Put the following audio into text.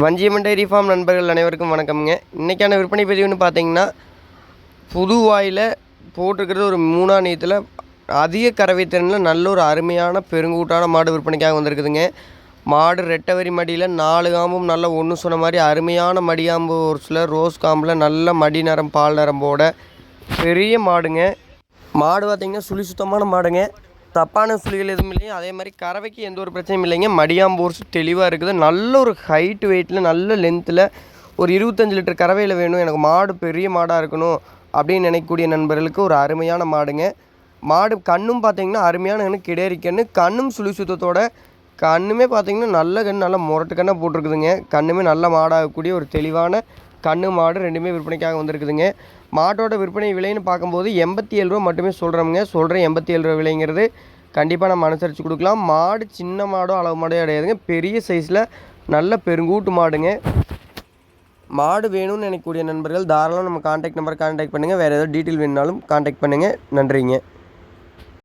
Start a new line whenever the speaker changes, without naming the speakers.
Vanjiamman dairy farm நண்பர்கள் அனைவருக்கும் வணக்கம்ங்க. இன்றைக்கான விற்பனை பதிவுன்னு பார்த்தீங்கன்னா, புதுவாயில் போட்டிருக்கிறது ஒரு 3ஆம் நீத்தில் அதிக கறவை திறனில் நல்ல ஒரு அருமையான பெருங்கூட்டான மாடு விற்பனைக்காக வந்திருக்குதுங்க. மாடு ரெட்டவரி மடியில் 4 காம்பும் நல்லா ஒன்று சொன்ன மாதிரி அருமையான மடியாம்பு ஒரு சில ரோஸ் காம்பில் நல்ல மடி நரம் பால் நரம்போட பெரிய மாடுங்க. மாடு பார்த்திங்கன்னா சுழி சுத்தமான மாடுங்க. தப்பான சுழிகள் எதுவும் இல்லைங்க. அதே மாதிரி கறவைக்கு எந்த ஒரு பிரச்சனையும் இல்லைங்க. மடியாம்போர்ஸ் தெளிவாக இருக்குது. நல்ல ஒரு ஹைட்டு வெயிட்டில் நல்ல லென்த்தில் ஒரு 25 லிட்டர் கறவையில் வேணும், எனக்கு மாடு பெரிய மாடாக இருக்கணும் அப்படின்னு நினைக்கக்கூடிய நண்பர்களுக்கு ஒரு அருமையான மாடுங்க. மாடு கண்ணும் பார்த்திங்கன்னா அருமையான கண்ணு, கிடேரி கண்ணு, கண்ணும் சுழி சுத்தத்தோட கண்ணுமே பார்த்திங்கன்னா நல்ல கண், நல்லா முரட்டு கண்ணாக போட்டிருக்குதுங்க. கண்ணுமே நல்ல மாடாகக்கூடிய ஒரு தெளிவான கண்ணு மாடு ரெண்டுமே விற்பனைக்காக வந்திருக்குதுங்க. மாட்டோட விற்பனை விலைன்னு பார்க்கும்போது 87 ரூபா மட்டுமே சொல்கிறோமுங்க. சொல்கிறேன் 87 ரூபா விலைங்கிறது கண்டிப்பாக நம்ம அனுசரித்து கொடுக்கலாம். மாடு சின்ன மாடோ அளவு மாடோ கிடையாதுங்க, பெரிய சைஸில் நல்ல பெருங்கூட்டு மாடுங்க. மாடு வேணும்னு நினைக்கக்கூடிய நண்பர்கள் தாராளமாக நம்ம கான்டாக்ட் நம்பரை கான்டாக்ட் பண்ணுங்கள். வேறு ஏதாவது டீட்டெயில் வேணுனாலும் கான்டாக்ட் பண்ணுங்கள். நன்றிங்க.